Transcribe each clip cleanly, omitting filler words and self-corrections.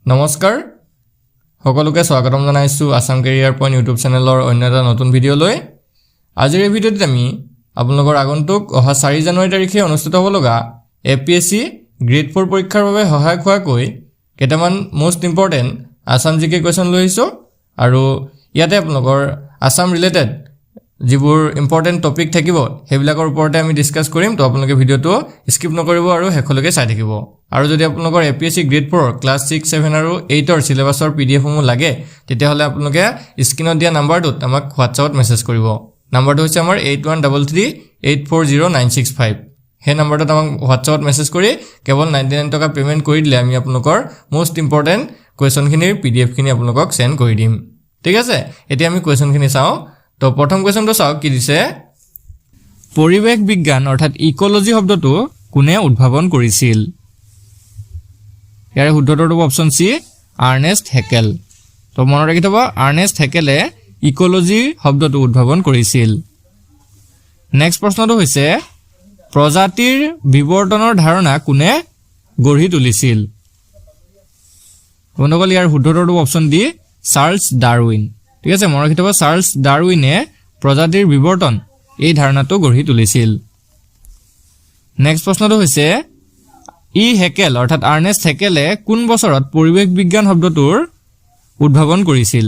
নমস্কাৰ সকলোকে স্বাগতম জনাইছো আসাম কেৰিয়াৰ পইণ্ট ইউটিউব চেনেলৰ অন্য এটা নতুন ভিডিঅ' লৈ আজিৰ এই ভিডিঅ'টোত আমি আপোনালোকৰ আগন্তুক অহা 4 জানুৱাৰী তাৰিখে অনুষ্ঠিত হ'ব লগা এপিএছচি গ্ৰেড 4 পৰীক্ষাৰ বাবে সহায়ক হোৱাকৈ কেইটামান মোষ্ট ইম্পৰ্টেণ্ট আসাম জিকে কুৱেশ্যন লৈ আহিছো আৰু ইয়াতে আপোনালোকৰ আসাম ৰিলেটেড যিবোৰ ইম্পৰ্টেণ্ট টপিক থাকিব সেইবিলাকৰ ওপৰতে আমি ডিসকাস কৰিম তো আপোনালোকে ভিডিঅ'টো স্কিপ নকৰিব আৰু শেষলৈকে চাই থাকিব আৰু যদি আপোনালোকৰ এপিএছচি গ্ৰেড 4 ক্লাছ 6 7 আৰু 8 ৰ সিলেবাসৰ পিডিএফ সমূহ লাগে তেতিয়াহলে আপোনালোকে স্ক্ৰিনত দিয়া নাম্বাৰটোত আমাক হোৱাটছআপত মেছেজ কৰিব নাম্বাৰটো হৈছে আমাৰ 8133840965 হে নাম্বাৰটোত আমাক হোৱাটছআপত মেছেজ কৰি কেৱল 99 টকা পেমেন্ট কৰি দিলে আমি আপোনালোকৰ মোষ্ট ইম্পৰ্টেণ্ট কুৱেশ্যনখিনিৰ পিডিএফ খিনি আপোনালোকক সেন্ড কৰি দিম ঠিক আছে এতিয়া আমি কুৱেশ্যনখিনি চাও তো প্ৰথম কুৱেশ্যনটো চাওক কি দিছে পৰিৱেশ বিজ্ঞান অৰ্থাৎ ইকোলজি শব্দটো কোনে উদ্ভাৱন কৰিছিল ইয়াৰ শুদ্ধটো অপচন সি আৰ্নেষ্ট হেকেল তো মনত ৰাখি থব আৰ্নেষ্ট হেকেলে ইকোলজি শব্দটো উদ্ভাৱন কৰিছিল নেক্সট প্ৰশ্নটো হৈছে প্ৰজাতিৰ বিৱৰ্তনৰ ধাৰণা কোনে গঢ়ি তুলিছিল বন্ধুসকল ইয়াৰ শুদ্ধটো অপচন ডি চাৰ্লছ ডাৰউইন ঠিক আছে মনত ৰাখি থব চাৰ্লছ ডাৰউইনে প্ৰজাতিৰ বিৱৰ্তন এই ধাৰণাটো গঢ়ি তুলিছিল নেক্সট প্ৰশ্নটো হৈছে ই হেকেল অৰ্থাৎ আৰ্নেষ্ট হেকেলে কোন বছৰত পৰিৱেশ বিজ্ঞান শব্দটোৰ উদ্ভাৱন কৰিছিল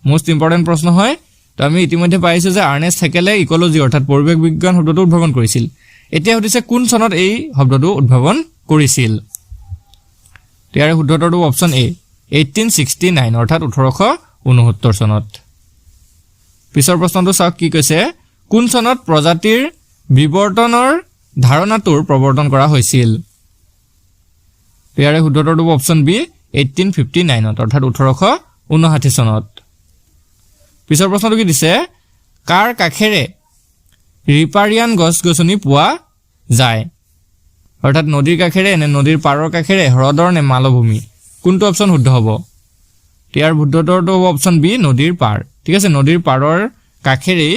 মোষ্ট ইম্পৰ্টেণ্ট প্ৰশ্ন হয় তো আমি ইতিমধ্যে পাইছো যে আৰ্নেষ্ট হেকেলে ইকোলজি অৰ্থাৎ পৰিৱেশ বিজ্ঞান শব্দটো উদ্ভাৱন কৰিছিল এতিয়া হতিছে কোন চনত এই শব্দটো উদ্ভাৱন কৰিছিল ইয়াৰ শুদ্ধটো অপচন এ 1869 অৰ্থাৎ 1869 চনত পিছৰ প্ৰশ্নটো চাওক কি কৈছে কোন চনত প্ৰজাতিৰ বিৱৰ্তনৰ ধাৰণাটোৰ প্ৰৱৰ্তন কৰা হৈছিল ইয়াৰ শুদ্ধটো অপচন বি 1859 অৰ্থাৎ 1859 চনত পিছৰ প্ৰশ্নটো কি দিছে কাৰ কাখেৰে ৰিপাৰিয়ান গছ-গছনি পোৱা যায় অৰ্থাৎ নদীৰ কাখেৰে নে নদীৰ পাৰৰ কাখেৰে হ্ৰদৰ নে মালভূমি কোনটো অপচন শুদ্ধ হ'ব ইয়াৰ শুদ্ধটো অপচন বি নদীৰ পাৰ ঠিক আছে নদীৰ পাৰৰ কাখেৰে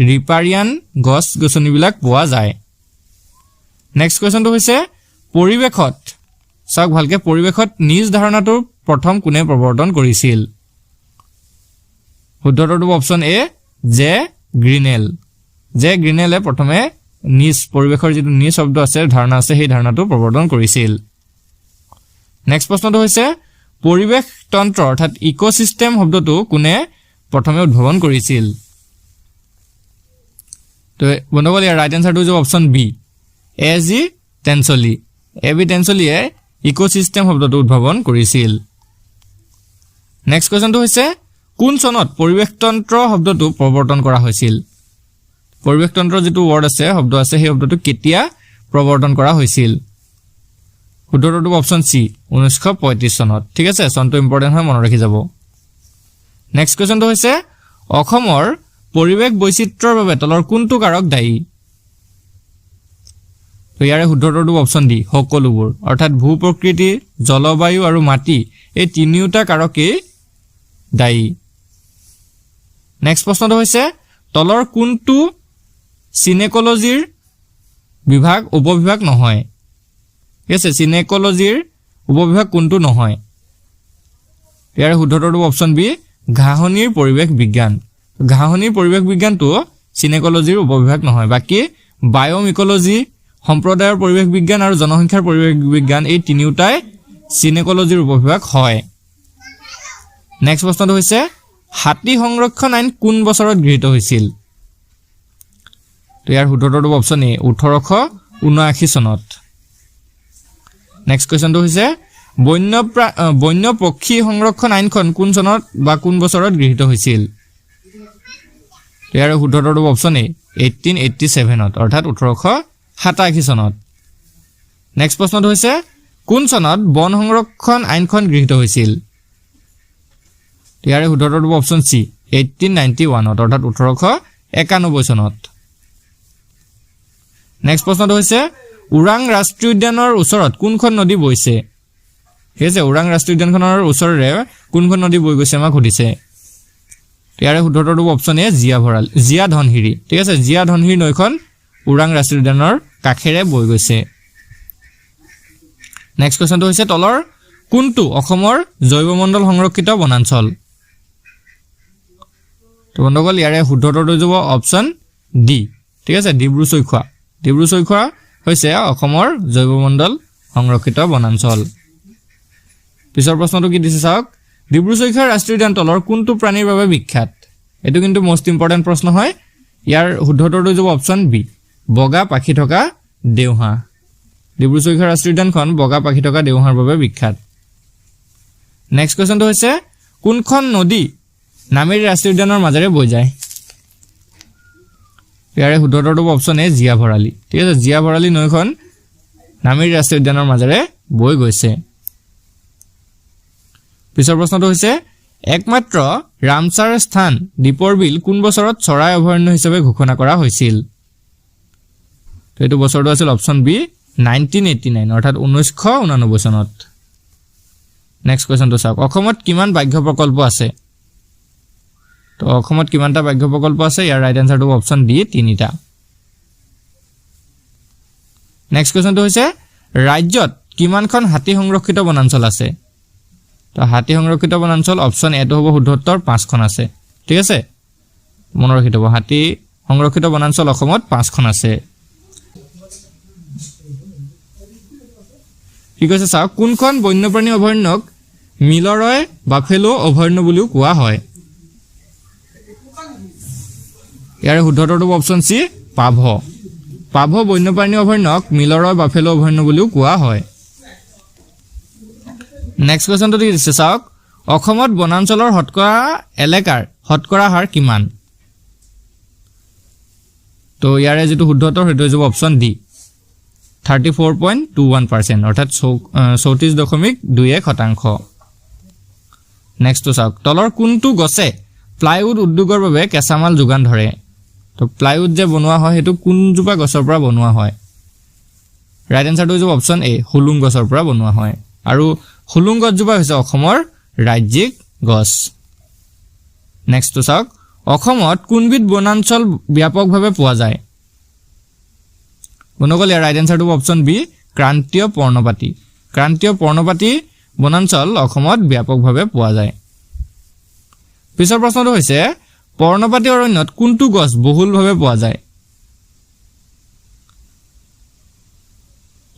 ৰিপাৰিয়ান গছ-গছনিবিলাক পোৱা যায় নেক্সট কোৱেশ্যনটো হৈছে পৰিৱেশত চাওক ভালকে পৰিৱেশত নিজ ধাৰণাটো প্ৰথম কোনে প্ৰৱৰ্তন কৰিছিল শুদ্ধটো অপচন এ জে গ্ৰিনেলে প্ৰথমে নিজ পৰিৱেশৰ যিটো নিজ শব্দ আছে ধাৰণা আছে সেই ধাৰণাটো প্ৰৱৰ্তন কৰিছিল নেক্সট প্ৰশ্নটো হৈছে পৰিৱেশ তন্ত্ৰ অৰ্থাৎ ইকোসিস্টেম শব্দটো কোনে প্ৰথমে উদ্ভাৱন কৰিছিল তো বন্ধুসকল ইয়াৰ ৰাইট আনসাৰটো হৈছে অপচন বি এজি টেনচলিয়ে ইকোসিস্টেম শব্দটো উদ্ভাৱন কৰিছিল নেক্সট কোৱেশ্যনটো হৈছে কোন চনত পৰিৱেশ তন্ত্ৰ শব্দটো প্ৰৱৰ্তন কৰা হৈছিল পৰিৱেশ তন্ত্ৰ যেটো ওয়াৰ্ড আছে শব্দ আছে সেই শব্দটো কেতিয়া প্ৰৱৰ্তন কৰা হৈছিল শুদ্ধটো অপচন সি 1935 চনত ঠিক আছে চনটো ইম্পৰ্টেন্ট হয় মনত ৰাখি যাব নেক্সট কোৱেশ্যনটো হৈছে অসমৰ পৰিৱেশ বৈচিত্ৰ্যৰ বাবে তলৰ কোনটো কাৰক দায়ী তো ইয়াৰে শুদ্ধটো অপচন ডি সকলোবোৰ অৰ্থাৎ ভূ প্ৰকৃতি জলবায়ু আৰু মাটি এই তিনিওটা কাৰকেই দায়ী নেক্সট প্ৰশ্নটো হৈছে তলৰ কোনটো সিনেকোলজিৰ বিভাগ উপবিভাগ নহয় ঠিক আছে সিনেকোলজিৰ উপবিভাগ কোনটো নহয় ইয়াৰ শুদ্ধটো অপচন বি ঘাঁহনিৰ পৰিৱেশ বিজ্ঞানটো সিনেকোলজিৰ উপবিভাগ নহয় বাকি বায়োমিকোলজি সম্প্ৰদায়ৰ পৰিৱেশ বিজ্ঞান আৰু জনসংখ্যাৰ পৰিৱেশ বিজ্ঞান এই তিনিওটাই সিনেকোলজিৰ উপবিভাগ হয় নেক্সট প্ৰশ্নটো হৈছে হাতী সংৰক্ষণ আইন কোন বছৰত গৃহীত হৈছিল তো ইয়াৰ শুদ্ধটো অপচন এ 1879 চনত নেক্সট কোৱেশ্যনটো হৈছে বন্য পক্ষী সংৰক্ষণ আইনখন কোন চনত বা কোন বছৰত গৃহীত হৈছিল ইয়াৰ শুদ্ধটো অপচন এ 1887 অৰ্থাৎ 1887 চনত নেক্সট প্ৰশ্নটো হৈছে কোন চনত বন সংৰক্ষণ আইনখন গৃহীত হৈছিল ইয়াৰ শুদ্ধটো অপচন সি 1891 অৰ্থাৎ 1891 চনত নেক্সট প্ৰশ্নটো হৈছে ওৰাং ৰাষ্ট্ৰীয় উদ্যানৰ ওচৰত কোনখন নদী বৈছে ঠিক আছে ওৰাং ৰাষ্ট্ৰীয় উদ্যানখনৰ ওচৰৰে কোনখন নদী বৈ গৈছে আমাক সুধিছে ইয়াৰ শুদ্ধটো অপচন এ জিয়া ধনহিৰি ঠিক আছে জিয়া ধনহিৰি নৈখন ওৰাং ৰাষ্ট্ৰীয় উদ্যানৰ কাখেৰে বৈ গৈছে নেক্সট কোৱেশ্যনটো হৈছে তলৰ কোনটো অসমৰ জৈৱমণ্ডল সংৰক্ষিত বনাঞ্চল তো বন্ধুসকল ইয়াৰে শুদ্ধটো হৈ যাব অপচন ডি ঠিক আছে ডিব্ৰু-চৈখোৱা হৈছে অসমৰ জৈৱমণ্ডল সংৰক্ষিত বনাঞ্চল পিছৰ প্ৰশ্নটো কি দিছে চাওক ডিব্ৰু-চৈখোৱা ৰাষ্ট্ৰীয় উদ্যান তলৰ কোনটো প্ৰাণীৰ বাবে বিখ্যাত এটো কিন্তু মোস্ট ইম্পৰ্টেন্ট প্ৰশ্ন হয় ইয়াৰ শুদ্ধটো হৈ যাব অপচন বি বগা পাখি থকা দেওহাঁহ ডিব্ৰু-চৈখোৱা ৰাষ্ট্ৰীয় উদ্যানখন বগা পাখি থকা দেওহাঁহৰ বাবে বিখ্যাত নেক্সট কোৱেশ্চনটো হৈছে কোনখন নদী নামেৰি ৰাষ্ট্ৰীয় উদ্যানৰ মাজেৰে বৈ যায় ইয়াৰে শুদ্ধটো হ'ব অপচন এ জিয়া ভৰালী ঠিক আছে জিয়া ভৰালী নৈখন নামেৰি ৰাষ্ট্ৰীয় উদ্যানৰ মাজেৰে বৈ গৈছে পিছৰ প্ৰশ্নটো হৈছে একমাত্ৰ ৰামচাৰ স্থান দীপৰ বিল কোন বছৰত চৰাই অভয়াৰণ্য হিচাপে ঘোষণা কৰা হৈছিল তো এইটো বছৰটো আছিল অপচন বি 1989 অৰ্থাৎ 1989 চনত নেক্সট কোৱেশ্চনটো চাওক অসমত কিমান বাঘ্য প্ৰকল্প আছে তো অসমত কিমানটা বাঘ্য প্ৰকল্প আছে ইয়াৰ ৰাইট আনসাৰটো অপচন ডি 3টা নেক্সট কোৱেশ্চনটো হৈছে ৰাজ্যত কিমানখন হাতী সংৰক্ষিত বনাঞ্চল আছে তো হাতী সংৰক্ষিত বনাঞ্চল অপচন এটো হ'ব শুদ্ধ উত্তৰ 5খন আছে ঠিক আছে মনত ৰাখি থব হাতী সংৰক্ষিত বনাঞ্চল অসমত 5খন আছে কি কৈছে চাওক কোনখন বন্যপ্ৰাণী অভয়াৰণ্যক মিলৰয় বাফেলো অভয়াৰণ্য বুলিও কোৱা হয় ইয়াৰ শুদ্ধটো অপচন সি পাভ বন্যপ্ৰাণী অভয়াৰণ্যক মিলৰয় বাফেলো অভয়াৰণ্য বুলিও কোৱা হয় নেক্সট কোৱেশ্চনটো দিছে চাওক অসমত বনাঞ্চলৰ হতকৰা এলেকাৰ হতকৰা হাৰ কিমান তো ইয়াৰে যেটো শুদ্ধ উত্তৰ হেতু হ'ব অপচন ডি 34.21% অৰ্থাৎ 34.21% নেক্সট চাওক তলৰ কোনটো গছে প্লাইউড উদ্যোগৰ বাবে কেঁচামাল যোগান ধৰে তো প্লাইউড যে বনোৱা হয় হেতু কোনজোপা গছৰ পৰা বনোৱা হয় ৰাইট আনসাৰটো হ'ব অপচন এ হুলুং গছৰ পৰা বনোৱা হয় আৰু হুলুং গছজোপা হৈছে অসমৰ ৰাজ্যিক গছ নেক্সট চাওক অসমত কোনবিধ বনাঞ্চল ব্যাপকভাৱে পোৱা যায় বনগল ইয়াৰ ৰাইট আনসাৰটো অপচন বি ক্ৰান্তীয় পৰ্ণপাতী বনাঞ্চল অসমত ব্যাপকভাৱে পোৱা যায় পিছৰ প্ৰশ্নটো হৈছে পৰ্ণপাতী অৰণ্যত কোনটো গছ বহুলভাৱে পোৱা যায়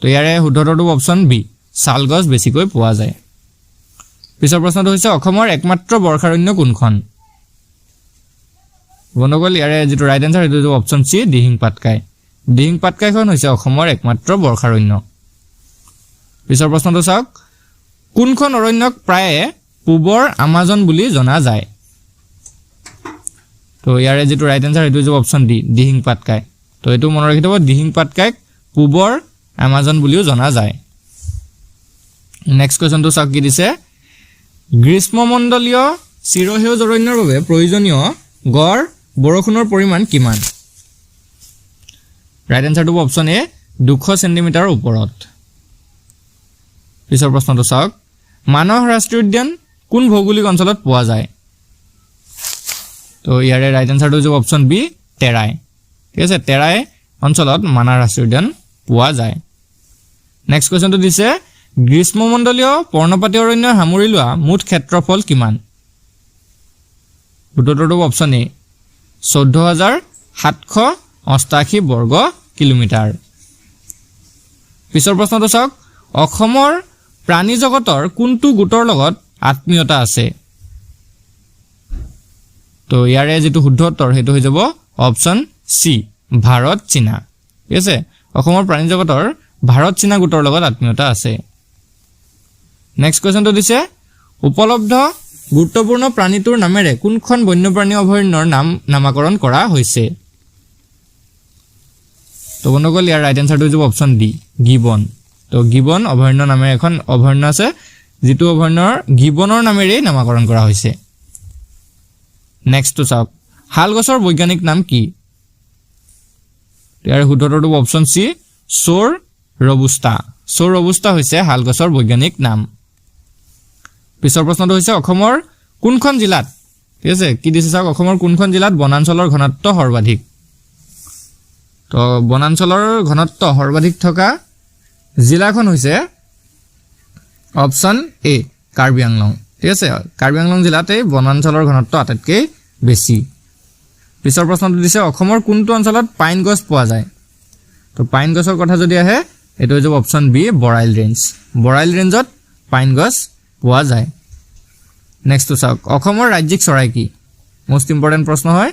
তো ইয়াৰে শুদ্ধটো অপচন বি শাল গছ বেছিকৈ পোৱা যায় পিছৰ প্ৰশ্নটো হৈছে অসমৰ একমাত্ৰ বৰ্ষাৰণ্য কোনখন বনগল ইয়াৰে যেটো ৰাইট আনসাৰ হেতু অপচন সি দিহিং পাটকাইখন হৈছে অসমৰ একমাত্ৰ বৰ্ষাৰণ্য পিছৰ প্ৰশ্নটো চাওক কোনখন অৰণ্যক প্ৰায়ে পূবৰ আমাজন বুলি জনা যায় তো ইয়াৰে যেটো ৰাইট আনসাৰ হেতু অপচন ডি দিহিং পাটকাই তো এটো মনত ৰাখি থব দিহিং পাটকাইক পূবৰ আমাজন বুলিও জনা যায় নেক্সট কোৱেশ্চনটো চাওক কি দিছে গ্ৰীষ্মমণ্ডলীয় চিৰসেউজ অৰণ্যৰ বাবে প্ৰয়োজনীয় গড় বৰষুণৰ পৰিমাণ কিমান ৰাইট আনসাৰটো অপচন এ 200 সেন্টিমিটাৰৰ ওপৰত পিছৰ প্ৰশ্নটো চাওক মানস ৰাষ্ট্ৰীয় উদ্যান কোন ভৌগোলিক অঞ্চলত পোৱা যায় তো ইয়াৰে ৰাইট আনসাৰটো হ'ব অপচন বি তেৰাই ঠিক আছে তেৰাই অঞ্চলত মানস ৰাষ্ট্ৰীয় উদ্যান পোৱা যায় নেক্সট কোৱেশ্চনটো দিছে গ্ৰীষ্মমণ্ডলীয় পৰ্ণপাতী অৰণ্য সামৰি লোৱা মুঠ ক্ষেত্ৰফল কিমান উত্তৰটো অপচন এ 14788 বৰ্গ কিলোমিটাৰ পিছৰ প্ৰশ্নটো চাওক অসমৰ প্ৰাণী জগতৰ কোনটো গোটৰ লগত আত্মীয়তা আছে তো ইয়াৰে যেটো শুদ্ধ উত্তৰ হেতু হৈ যাব অপচন সি ভাৰত চীনা ঠিক আছে অসমৰ প্ৰাণী জগতৰ ভাৰত চীনা গোটৰ লগত আত্মীয়তা আছে নেক্সট কোৱেশ্চনটো দিছে উপলব্ধ গুৰুত্বপূৰ্ণ প্ৰাণীটোৰ নামেৰে কোনখন বন্যপ্ৰাণী অভয়াৰণ্যৰ নামকৰণ কৰা হৈছে তো বন্ধুসকল ইয়াৰ ৰাইট আনসাৰটো হ'ব অপচন ডি গিবন তো গিবন অভয়াৰণ্য নামেৰে এখন অভয়াৰণ্য আছে যেটো অভয়াৰণ্যৰ গিবনৰ নামেৰে নামকৰণ কৰা হৈছে নেক্সট চাওক হাল গছৰ বৈজ্ঞানিক নাম কি ইয়াৰ শুদ্ধটো অপচন সি সৌৰ ৰবুষ্টা হৈছে হাল গছৰ বৈজ্ঞানিক নাম পিছৰ প্ৰশ্নটো হৈছে অসমৰ কোনখন জিলাত ঠিক আছে কি দিছে চাওক অসমৰ কোনখন জিলাত বনাঞ্চলৰ ঘনত্ব সৰ্বাধিক তো বনাঞ্চলৰ ঘনত্ব সৰ্বাধিক থকা জিলাখন হৈছে অপশ্যন এ কাৰ্বি আংলং ঠিক আছে কাৰ্বি আংলং জিলাতে বনাঞ্চলৰ ঘনত্ব আটাইতকৈ বেছি পিছৰ প্ৰশ্নটো দিছে অসমৰ কোনটো অঞ্চলত পাইন গছ পোৱা যায় তো পাইন গছৰ কথা যদি আহে এটো হৈ যাব অপশ্যন বি বৰাইল ৰেঞ্জত পাইন গছ পোৱা যায় নেক্সট তো চাওক অসমৰ ৰাজ্যিক চৰাই কি মোষ্ট ইম্পৰ্টেন্ট প্ৰশ্ন হয়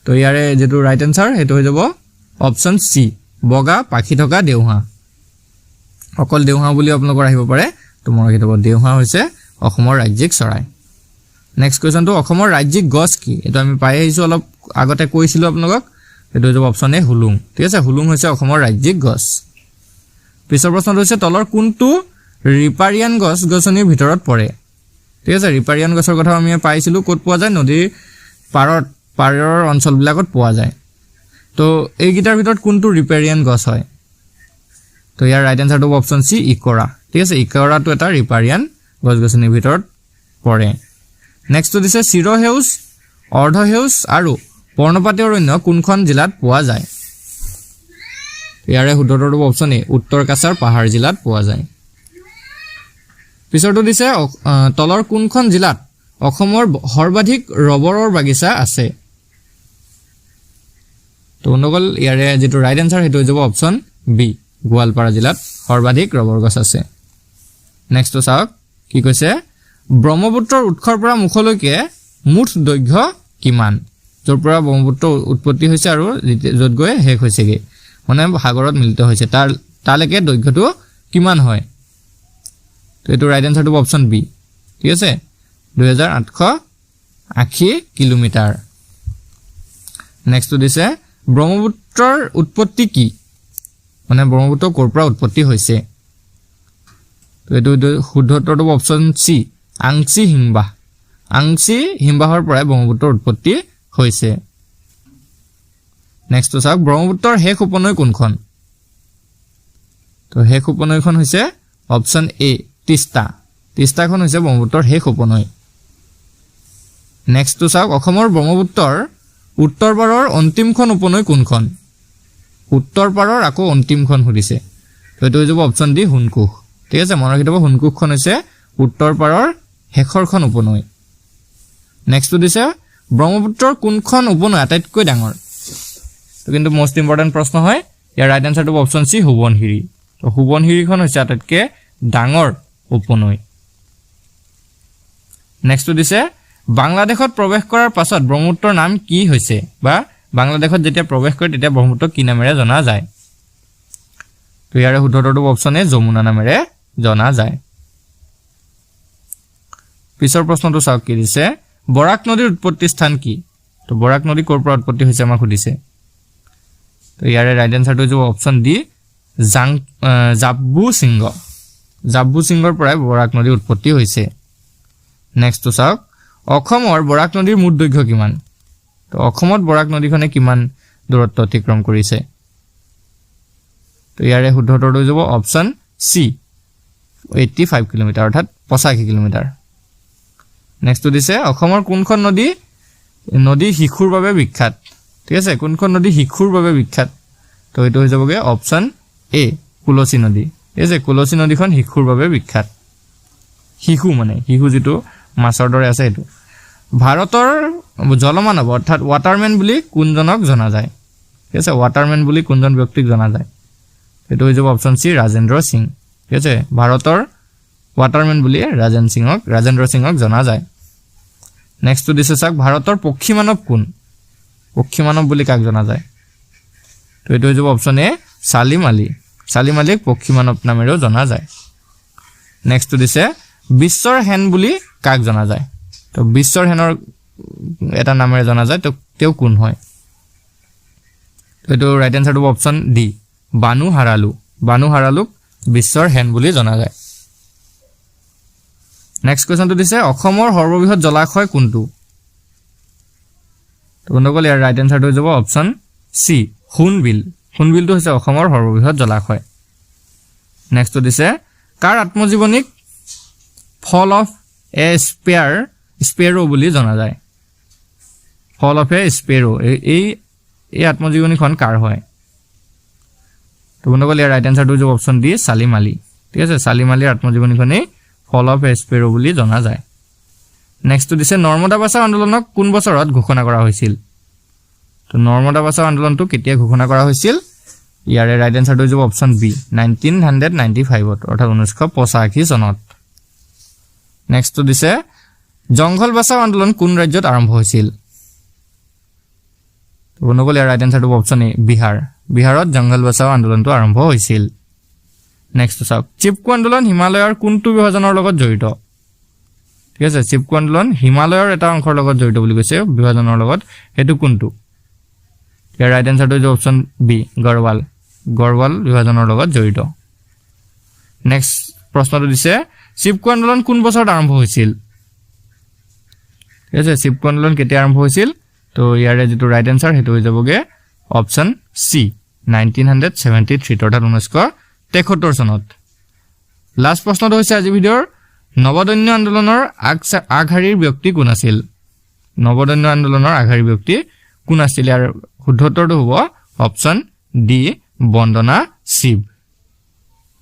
তো ইয়াৰে যেটো ৰাইট আনসাৰ হেতু হৈ যাব অপশ্যন সি বগা পাখি থকা দেউহা অকল দেউহা বুলি আপোনালোকৰ আহিব পাৰে তো মনত ৰাখিব দেউহা হৈছে অসমৰ ৰাজ্যিক চৰাই নেক্সট কোৱেশ্চনটো অসমৰ ৰাজ্যিক গছ কি এটো আমি পাই আহিছো অলপ আগতে কৈছিলো আপোনালোকক এটো হৈ যাব অপশ্যন এ হুলুং ঠিক আছে হুলুং হৈছে অসমৰ ৰাজ্যিক গছ পিছৰ প্ৰশ্নটো হৈছে তলৰ কোনটো ৰিপাৰিয়ান গছ গছনিৰ ভিতৰত পৰে ঠিক আছে ৰিপাৰিয়ান গছৰ কথা আমি পাইছিলো ক'ত পোৱা যায় নদীৰ পাৰৰ অঞ্চলবিলাকত পোৱা যায় তো এই গিটাৰ ভিতৰত কোনটো ৰিপাৰিয়ান গছ হয় তো ইয়াৰ ৰাইট আনসাৰটো অপশ্যন সি ইকৰা ঠিক আছে ইকৰাটো এটা ৰিপাৰিয়ান গছ গছনিৰ ভিতৰত পৰে নেক্সটটো দিছে চিৰহেউজ অৰ্ধহেউজ আৰু পৰ্ণপাতী অৰণ্য কোনখন জিলাত পোৱা যায় ইয়াৰে শুদ্ধটো অপশ্যন এ উত্তৰ কাছাৰ পাহাৰ জিলাত পোৱা যায় পিছৰটো দিছে তলৰ কোনখন জিলাত অসমৰ সৰ্বাধিক ৰবৰৰ বাগিচা আছে তো অনুগল ইয়াৰে যেটো ৰাইট আনসাৰ হেতু হৈ যাব অপশ্যন বি গোৱালপাৰা জিলাত সৰ্বাধিক ৰবৰ গছ আছে নেক্সট তো চাওক কি কৈছে ব্ৰহ্মপুত্ৰৰ উৎসৰ পৰা মুখলৈকে মুঠ দৈৰ্ঘ্য কিমান যৰ পৰা ব্ৰহ্মপুত্ৰ উৎপত্তি হৈছে আৰু যত গৈ শেষ হৈছেগে মানে সাগৰত মিলিত হৈছে তালৈকে দৈৰ্ঘ্যটো কিমান হয় তো এটো ৰাইট আনসাৰটো অপশ্যন বি ঠিক আছে 2880 কিলোমিটাৰ নেক্সট তো দিছে ব্ৰহ্মপুত্ৰৰ উৎপত্তি কি মানে ব্ৰহ্মপুত্ৰ ক'ৰ পৰা উৎপত্তি হৈছে তো এটো শুদ্ধটো অপশ্যন সি আংশী হিমবাহৰ পৰা ব্ৰহ্মপুত্ৰৰ উৎপত্তি হৈছে নেক্সট তো চাওক ব্ৰহ্মপুত্ৰৰ শেষ উপনৈ কোনখন তো শেষ উপনৈখন হৈছে অপশ্যন এ তিষ্টাখন হৈছে ব্ৰহ্মপুত্ৰৰ শেষ উপনৈ নেক্সট তো চাওক অসমৰ ব্ৰহ্মপুত্ৰৰ উত্তৰ পাৰৰ অন্তিমখন উপনৈ কোনখন উত্তৰ পাৰৰ আকৌ অন্তিমখন সুধিছে তো এটো হৈ যাব অপশ্যন ডি হুনকুখ ঠিক আছে মনত ৰাখিব হুনকুখখন হৈছে উত্তৰ পাৰৰ শেষৰখন উপনৈ নেক্সট তো দিছে ব্ৰহ্মপুত্ৰৰ কোনখন উপনৈ আটাইতকৈ ডাঙৰ তো কিন্তু মোষ্ট ইম্পৰ্টেন্ট প্ৰশ্ন হয় ইয়াৰ ৰাইট আনসাৰটো অপশ্যন সি হুবনহিৰি তো হুবনহিৰিখন হৈছে আটাইতকৈ ডাঙৰ উপনৈ নেক্সট তো দিছে বাংলাদেশত প্ৰৱেশ কৰাৰ পাছত ব্ৰহ্মপুত্ৰৰ নাম কি হৈছে বা বাংলাদেশত যেতিয়া প্ৰৱেশ কৰে তেতিয়া ব্ৰহ্মপুত্ৰ কি নামেৰে জনা যায় তো ইয়াৰে শুদ্ধটো অপশ্যন এ যমুনা নামেৰে জনা যায় পিছৰ প্ৰশ্নটো চাওক কি দিছে বৰাক নদীৰ উৎপত্তি স্থান কি তো বৰাক নদী ক'ৰ পৰা উৎপত্তি হৈছে আমাক সুধিছে তো ইয়াৰে ৰাইট আনসাৰটো হ'ব অপশ্যন ডি জাব্বু সিংহৰ পৰাই বৰাক নদীৰ উৎপত্তি হৈছে নেক্সট তো চাওক অসমৰ বৰাক নদীৰ মুঠ দৈৰ্ঘ্য কিমান তো অসমত বৰাক নদীখনে কিমান দূৰত্ব অতিক্ৰম কৰিছে তো ইয়াৰে শুদ্ধটো হ'ব অপশ্যন সি 85 কিলোমিটাৰ অৰ্থাৎ 85 কিলোমিটাৰ নেক্সট তো দিছে অসমৰ কোনখন নদী শিশুৰ বাবে বিখ্যাত ঠিক আছে কোনখন নদী শিশুৰ বাবে বিখ্যাত তো এটো হৈ যাবগে অপশ্যন এ কুলসী নদী ঠিক আছে কুলসী নদীখন শিশুৰ বাবে বিখ্যাত শিশু যেটো মাছৰ দৰে আছে এটো ভাৰতৰ জলমানৱ অৰ্থাৎ ৱাটাৰমেন বুলি কোনজনক জনা যায় ঠিক আছে ৱাটাৰমেন বুলি কোনজন ব্যক্তিক জনা যায় এটো হৈ যাব অপশ্যন সি ৰাজেন্দ্ৰ সিং ঠিক আছে ভাৰতৰ ৱাটাৰমেন বুলি ৰাজেন্দ্ৰ সিংক জনা যায় নেক্সট তো দিছে চাওক ভাৰতৰ পক্ষী মানৱ কোন পক্ষী মানৱ বুলি কাক জনা যায় তো এটো হৈ যাব অপশ্যন এ সালিম আলীক পক্ষী মানৱ নামেৰেও জনা যায় নেক্সট তো দিছে বিশ্বৰ হেন বুলি কাক জনা যায় তো বিশ্বৰ হেনৰ এটা নামেৰে জনা যায় তো তেও কোন হয় তো এটো ৰাইট আনসাৰটো অপশ্যন ডি বানু হাৰালুক বিশ্বৰ হেন বুলি জনা যায় নেক্সট কোৱেশ্চনটো দিছে অসমৰ সৰ্ববৃহৎ জলাশয় কোনটো তো বন্ধুসকল ইয়াৰ ৰাইট আনসাৰটো হৈ যাব অপশ্যন সি সোণবিলটো হৈছে অসমৰ সৰ্ববৃহৎ জলাশয় নেক্সট তো দিছে কাৰ আত্মজীৱনীক ফল অফ এ স্পেৰো বুলি জনা যায় ফল অফ এ স্পেৰো এই আত্মজীৱনীখন কাৰ হয় তো বন্ধুসকল ইয়াৰ ৰাইট আনসাৰটো হৈ যাব অপশ্যন ডি সালিম আলী ঠিক আছে সালিম আলীৰ আত্মজীৱনীখনেই ফল অফ এস্পেৰো বুলি জনা যায় নেক্সট দিছে নৰ্মদা বাচাও আন্দোলনক কোন বছৰত ঘোষণা কৰা হৈছিল তো নৰ্মদা বাচাও আন্দোলনটো কেতিয়া ঘোষণা কৰা হৈছিল ইয়াৰে ৰাইট আনসাৰটো হ'ব অপচন বি 1995 অৰ্থাৎ 1985 চনত নেক্সট দিছে জংগল বাচাও আন্দোলন কোন ৰাজ্যত আৰম্ভ হৈছিল তো বন্ধুসকল ইয়াৰ ৰাইট আনসাৰটো অপচন এ বিহাৰত জংগল বাচাও আন্দোলনটো আৰম্ভ হৈছিল নেক্সট চাওক চিপকো আন্দোলন হিমালয়ৰ কোনটো বিভাজনৰ লগত জড়িত ঠিক আছে চিপকো আন্দোলন হিমালয়ৰ এটা অংশৰ লগত জড়িত বুলি কৈছে বিভাজনৰ লগত হেতু কোনটো ইয়াৰ ৰাইট আনসাৰটো হ'ব অপচন বি গড়ৱাল বিভাজনৰ লগত জড়িত নেক্সট প্ৰশ্নটো দিছে চিপকো আন্দোলন কোন বছৰত আৰম্ভ হৈছিল ঠিক আছে চিপকো আন্দোলন কেতিয়া আৰম্ভ হৈছিল তো ইয়াৰে যেটো ৰাইট আনসাৰ হেতু হৈ যাবগে অপচন সি 1973 অৰ্থাৎ 1973 চনত লাষ্ট প্ৰশ্নটো হৈছে আজি ভিডিঅ'ৰ নৱদন্য আন্দোলনৰ আগশাৰীৰ ব্যক্তি কোন আছিল নৱদন্য আন্দোলনৰ আগশাৰীৰ ব্যক্তি কোন আছিল ইয়াৰ শুদ্ধ উত্তৰটো হ'ব অপচন ডি বন্দনা শিৱ